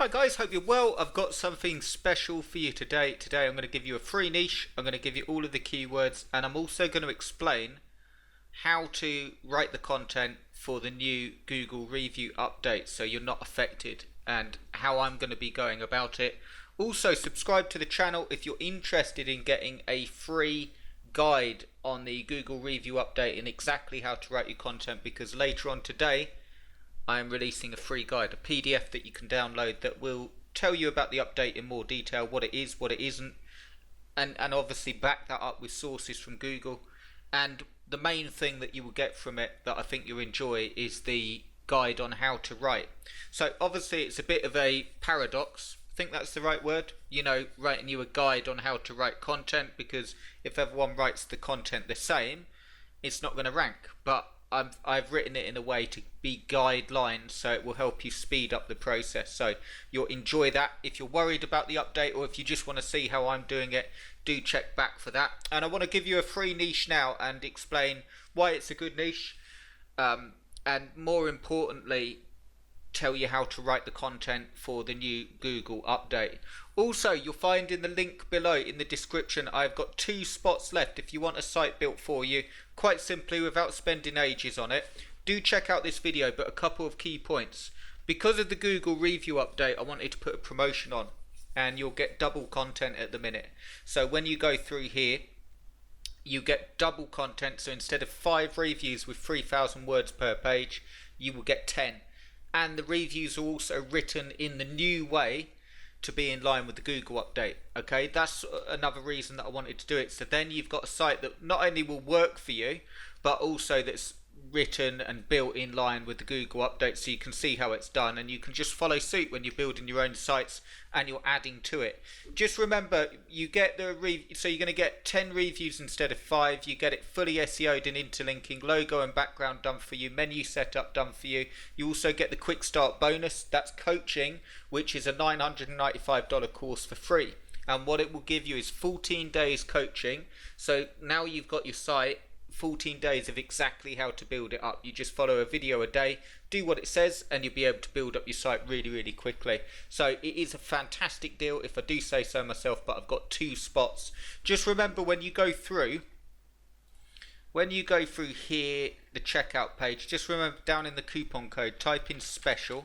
Hi guys, hope you're well. I've got something special for you today. Today I'm going to give you a free niche. I'm going to give you all of the keywords, and I'm also going to explain how to write the content for the new Google review update so you're not affected, and how I'm going to be going about it. Also, subscribe to the channel if you're interested in getting a free guide on the Google review update and exactly how to write your content, because later on today I am releasing a free guide, a PDF that you can download that will tell you about the update in more detail, what it is, what it isn't, and obviously back that up with sources from Google. And the main thing that you will get from it that I think you'll enjoy is the guide on how to write. So obviously it's a bit of a paradox, I think that's the right word, writing you a guide on how to write content, because if everyone writes the content the same, it's not going to rank. But I've written it in a way to be guidelines, so it will help you speed up the process. So you'll enjoy that. If you're worried about the update, or if you just want to see how I'm doing it, do check back for that. And I want to give you a free niche now and explain why it's a good niche, and more importantly, tell you how to write the content for the new Google update. Also, you'll find in the link below in the description, I've got 2 spots left if you want a site built for you, quite simply, without spending ages on it. Do check out this video, but a couple of key points. Because of the Google review update, I wanted to put a promotion on, and you'll get double content at the minute. So when you go through here, you get double content. So instead of 5 reviews with 3,000 words per page, you will get 10. And the reviews are also written in the new way to be in line with the Google update. Okay, that's another reason that I wanted to do it. So then you've got a site that not only will work for you, but also that's written and built in line with the Google update, so you can see how it's done, and you can just follow suit when you're building your own sites and you're adding to it. Just remember, you get so you're going to get 10 reviews instead of 5. You get it fully SEO'd and interlinking, logo and background done for you, menu setup done for you. You also get the quick start bonus, that's coaching, which is a $995 course for free, and what it will give you is 14 days coaching. So now you've got your site, 14 days of exactly how to build it up. You just follow a video a day, do what it says, and you'll be able to build up your site really quickly. So it is a fantastic deal, if I do say so myself, but I've got 2 spots. Just remember, when you go through here, the checkout page, just remember down in the coupon code, type in special,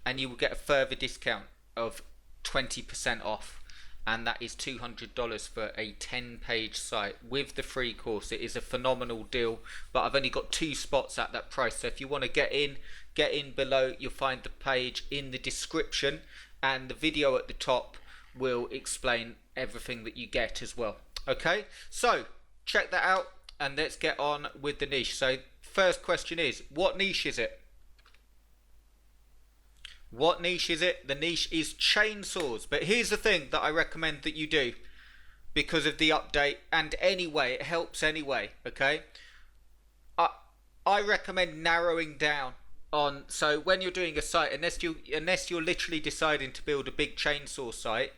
and you will get a further discount of 20% off. And that is $200 for a 10-page site with the free course. It is a phenomenal deal, but I've only got 2 spots at that price. So if you want to get in below. You'll find the page in the description, and the video at the top will explain everything that you get as well. Okay, so check that out, and let's get on with the niche. So first question is, what niche is it? What niche is it? The niche is chainsaws. But here's the thing that I recommend that you do because of the update, and anyway, it helps anyway, okay? I recommend narrowing down on, so when you're doing a site, unless you're literally deciding to build a big chainsaw site,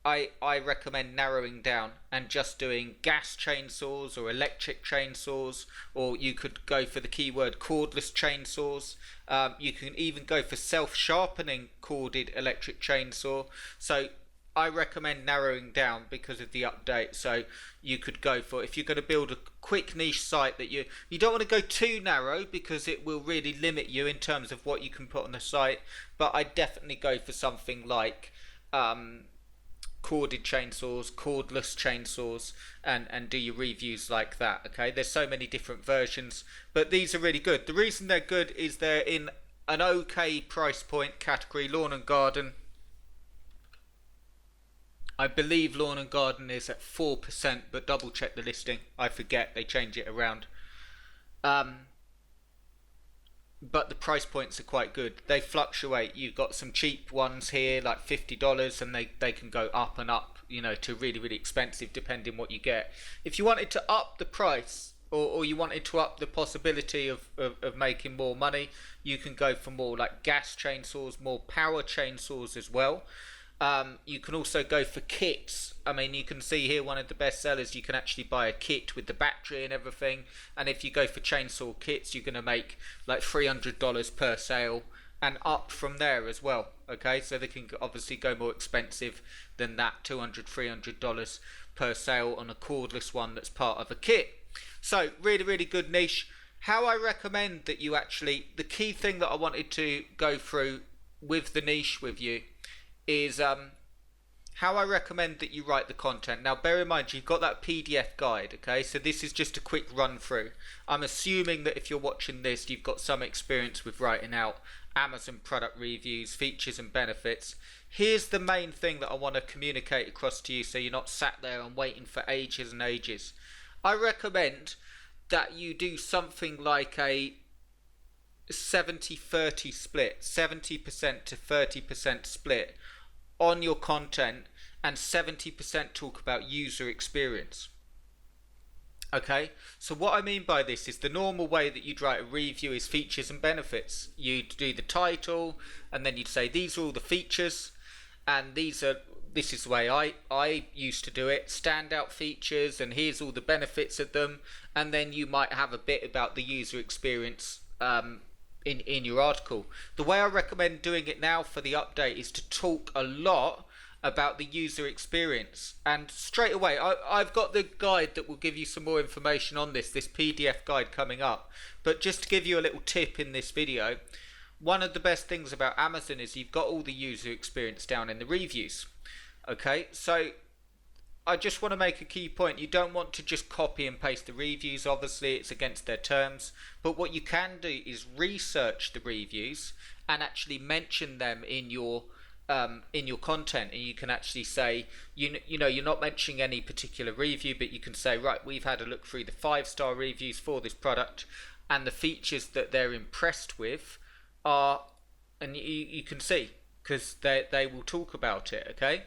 I recommend narrowing down and just doing gas chainsaws or electric chainsaws, or you could go for the keyword cordless chainsaws. You can even go for self-sharpening corded electric chainsaw. So I recommend narrowing down because of the update. So you could go for, if you're going to build a quick niche site, that you don't want to go too narrow because it will really limit you in terms of what you can put on the site. But I definitely go for something like corded chainsaws, cordless chainsaws, and do your reviews like that. Okay, there's so many different versions, but these are really good. The reason they're good is they're in an okay price point category. Lawn and garden, I believe lawn and garden is at 4%, but double check the listing, I forget, they change it around. But the price points are quite good. They fluctuate. You've got some cheap ones here like $50, and they can go up and up, to really expensive depending what you get. If you wanted to up the price, or you wanted to up the possibility of making more money, you can go for more like gas chainsaws, more power chainsaws as well. You can also go for kits. I mean, you can see here one of the best sellers, you can actually buy a kit with the battery and everything, and if you go for chainsaw kits, you're going to make like $300 per sale, and up from there as well. Okay, so they can obviously go more expensive than that $200-300 per sale on a cordless one that's part of a kit. So really good niche. How I recommend that you actually, the key thing that I wanted to go through with the niche with you is how I recommend that you write the content. Now bear in mind you've got that PDF guide, okay, so this is just a quick run through. I'm assuming that if you're watching this you've got some experience with writing out Amazon product reviews, features and benefits. Here's the main thing that I want to communicate across to you so you're not sat there and waiting for ages and ages. I recommend that you do something like a 70-30 split, 70% to 30% split on your content, and 70% talk about user experience. Okay, so what I mean by this is the normal way that you'd write a review is features and benefits. You'd do the title and then you'd say these are all the features and this is the way I used to do it, standout features, and here's all the benefits of them, and then you might have a bit about the user experience in your article. The way I recommend doing it now for the update is to talk a lot about the user experience, and straight away I've got the guide that will give you some more information on this PDF guide coming up, but just to give you a little tip in this video, one of the best things about Amazon is you've got all the user experience down in the reviews. Okay, so I just want to make a key point. You don't want to just copy and paste the reviews, obviously it's against their terms, but what you can do is research the reviews and actually mention them in your content, and you can actually say, you know, you're not mentioning any particular review, but you can say, right, we've had a look through the 5-star reviews for this product and the features that they're impressed with are, and you can see, because they will talk about it. Okay,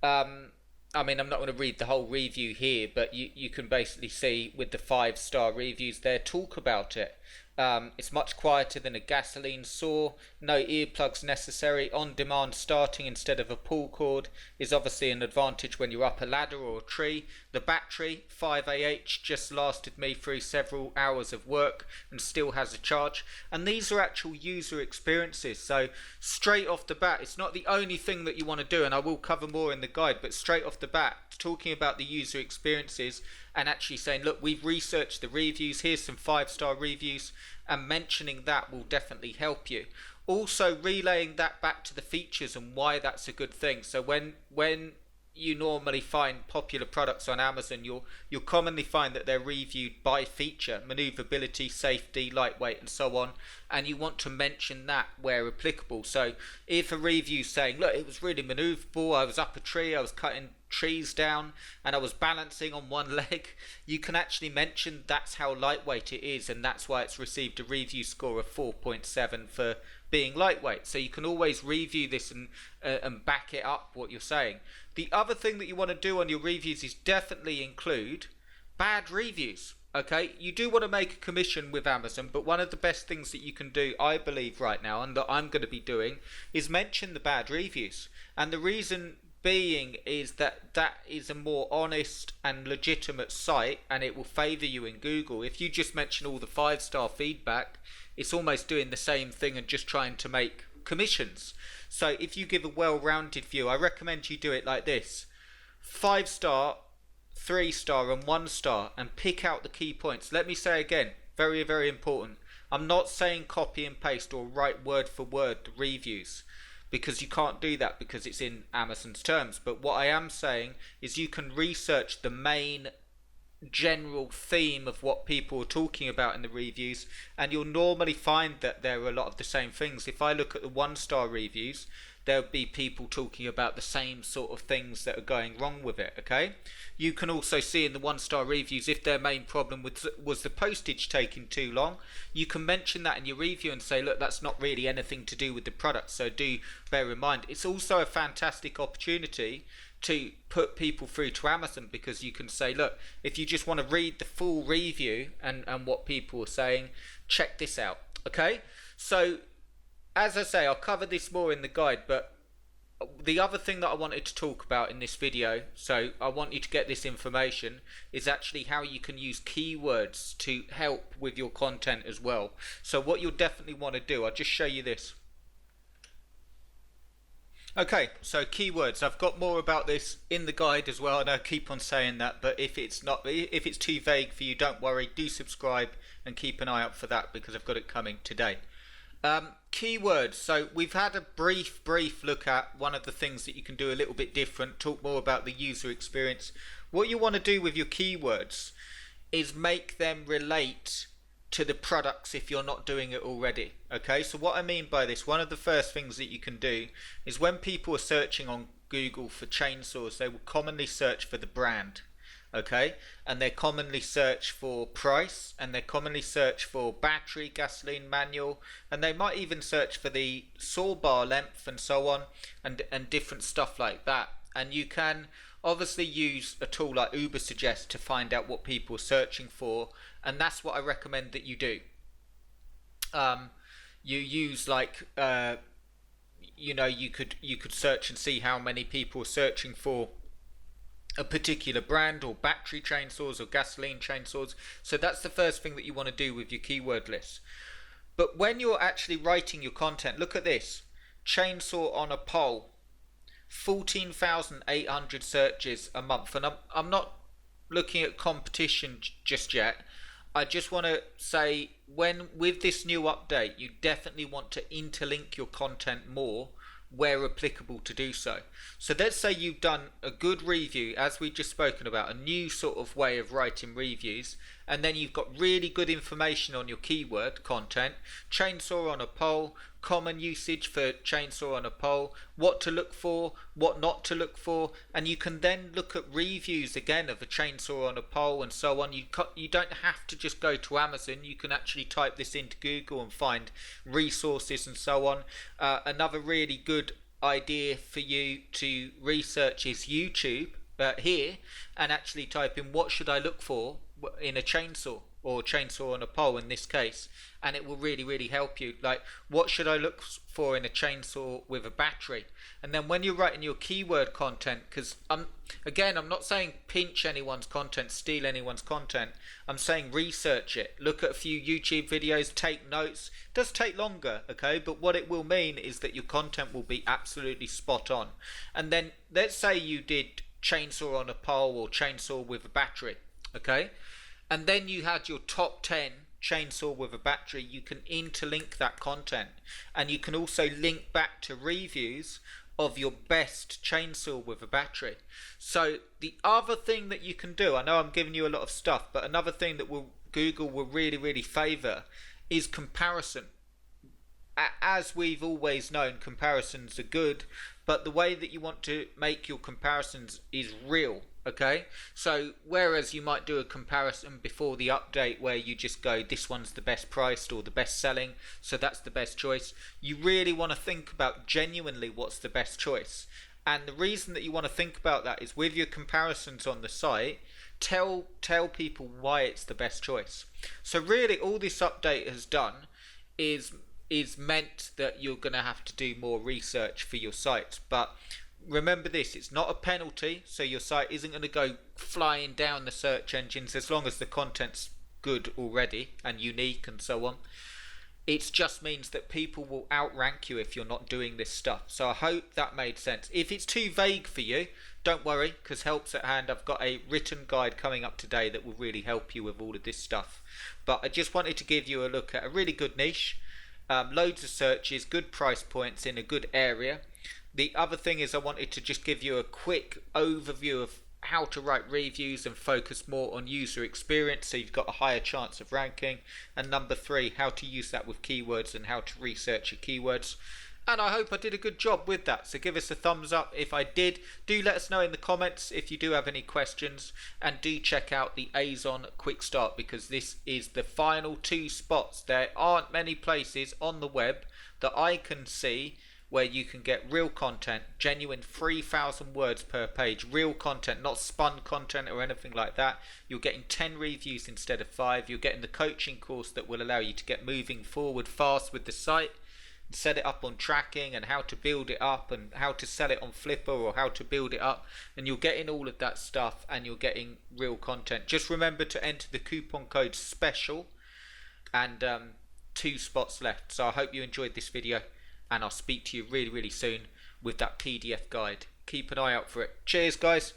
I mean, I'm not going to read the whole review here, but you can basically see with the 5-star reviews there talk about it. It's much quieter than a gasoline saw, no earplugs necessary, on-demand starting instead of a pull cord is obviously an advantage when you're up a ladder or a tree. The battery, 5Ah, just lasted me through several hours of work and still has a charge. And these are actual user experiences, so straight off the bat, it's not the only thing that you want to do, and I will cover more in the guide, but straight off the bat, talking about the user experiences and actually saying, look, we've researched the reviews, here's some 5-star reviews, and mentioning that will definitely help you. Also relaying that back to the features and why that's a good thing. So when you normally find popular products on Amazon, you'll commonly find that they're reviewed by feature, maneuverability, safety, lightweight and so on, and you want to mention that where applicable. So if a review's saying, look, it was really maneuverable, I was up a tree, I was cutting trees down and I was balancing on one leg, you can actually mention that's how lightweight it is, and that's why it's received a review score of 4.7 for being lightweight. So you can always review this and back it up what you're saying. The other thing that you want to do on your reviews is definitely include bad reviews. Okay, you do want to make a commission with Amazon, but one of the best things that you can do, I believe right now, and that I'm going to be doing, is mention the bad reviews. And the reason being is that is a more honest and legitimate site, and it will favor you in Google. If you just mention all the 5-star feedback, it's almost doing the same thing and just trying to make commissions. So if you give a well-rounded view, I recommend you do it like this: 5-star, 3-star and 1-star, and pick out the key points. Let me say again, very, very important, I'm not saying copy and paste or write word for word the reviews, because you can't do that because it's in Amazon's terms. But what I am saying is you can research the main general theme of what people are talking about in the reviews, and you'll normally find that there are a lot of the same things. If I look at the 1-star reviews, there'll be people talking about the same sort of things that are going wrong with it. Okay, you can also see in the 1-star reviews if their main problem was the postage taking too long. You can mention that in your review and say, look, that's not really anything to do with the product, so do bear in mind. It's also a fantastic opportunity to put people through to Amazon, because you can say, look, if you just want to read the full review and what people are saying, check this out. Okay, so as I say, I'll cover this more in the guide, but the other thing that I wanted to talk about in this video, so I want you to get this information, is actually how you can use keywords to help with your content as well. So what you'll definitely want to do, I'll just show you this. Okay, so keywords. I've got more about this in the guide as well, and I keep on saying that. But if it's too vague for you, don't worry. Do subscribe and keep an eye out for that because I've got it coming today. Keywords. So we've had a brief look at one of the things that you can do a little bit different. Talk more about the user experience. What you want to do with your keywords is make them relate to the products if you're not doing it already. Okay, so what I mean by this, one of the first things that you can do is when people are searching on Google for chainsaws, they will commonly search for the brand. Okay, and they commonly search for price, and they commonly search for battery, gasoline, manual, and they might even search for the saw bar length and so on, and different stuff like that. And you can obviously use a tool like Ubersuggest to find out what people are searching for, and that's what I recommend that you do. You use you could search and see how many people are searching for a particular brand, or battery chainsaws or gasoline chainsaws. So that's the first thing that you want to do with your keyword list. But when you're actually writing your content, look at this: chainsaw on a pole, 14,800 searches a month. And I'm not looking at competition just yet. I just want to say, with this new update, you definitely want to interlink your content more where applicable to do so. So let's say you've done a good review, as we've just spoken about, a new sort of way of writing reviews, and then you've got really good information on your keyword content: chainsaw on a pole, common usage for chainsaw on a pole, what to look for, what not to look for, and you can then look at reviews again of a chainsaw on a pole and so on. You don't have to just go to Amazon. You can actually type this into Google and find resources and so on. Another really good idea for you to research is YouTube here, and actually type in what should I look for in a chainsaw, or chainsaw on a pole in this case, and it will really help you. Like, what should I look for in a chainsaw with a battery? And then when you're writing your keyword content, because I'm not saying pinch anyone's content, steal anyone's content. I'm saying research it, look at a few YouTube videos, take notes. It does take longer, okay, but what it will mean is that your content will be absolutely spot on. And then let's say you did chainsaw on a pole or chainsaw with a battery, okay, and then you had your top 10 chainsaw with a battery. You can interlink that content, and you can also link back to reviews of your best chainsaw with a battery. So the other thing that you can do, I know I'm giving you a lot of stuff, but another thing that Google will really favor is comparison. As we've always known, comparisons are good, but the way that you want to make your comparisons is real. Okay, so whereas you might do a comparison before the update where you just go, this one's the best priced or the best selling, so that's the best choice, you really want to think about genuinely what's the best choice. And the reason that you want to think about that is, with your comparisons on the site, tell people why it's the best choice. So really all this update has done is meant that you're going to have to do more research for your site. But remember this, it's not a penalty, so your site isn't going to go flying down the search engines as long as the content's good already and unique and so on. It just means that people will outrank you if you're not doing this stuff. So I hope that made sense. If it's too vague for you, don't worry, because help's at hand. I've got a written guide coming up today that will really help you with all of this stuff. But I just wanted to give you a look at a really good niche. Loads of searches, good price points in a good area. The other thing is, I wanted to just give you a quick overview of how to write reviews and focus more on user experience, so you've got a higher chance of ranking. And number 3, how to use that with keywords and how to research your keywords. And I hope I did a good job with that, so give us a thumbs up if I did. Do let us know in the comments if you do have any questions, and do check out the Azon Quick Start, because this is the final 2 spots. There aren't many places on the web that I can see where you can get real content, genuine 3,000 words per page, real content, not spun content or anything like that. You're getting 10 reviews instead of 5. You're getting the coaching course that will allow you to get moving forward fast with the site, set it up on tracking, and how to build it up, and how to sell it on Flipper, or how to build it up. And you're getting all of that stuff, and you're getting real content. Just remember to enter the coupon code SPECIAL, and 2 spots left. So I hope you enjoyed this video, and I'll speak to you really soon with that PDF guide. Keep an eye out for it. Cheers, guys.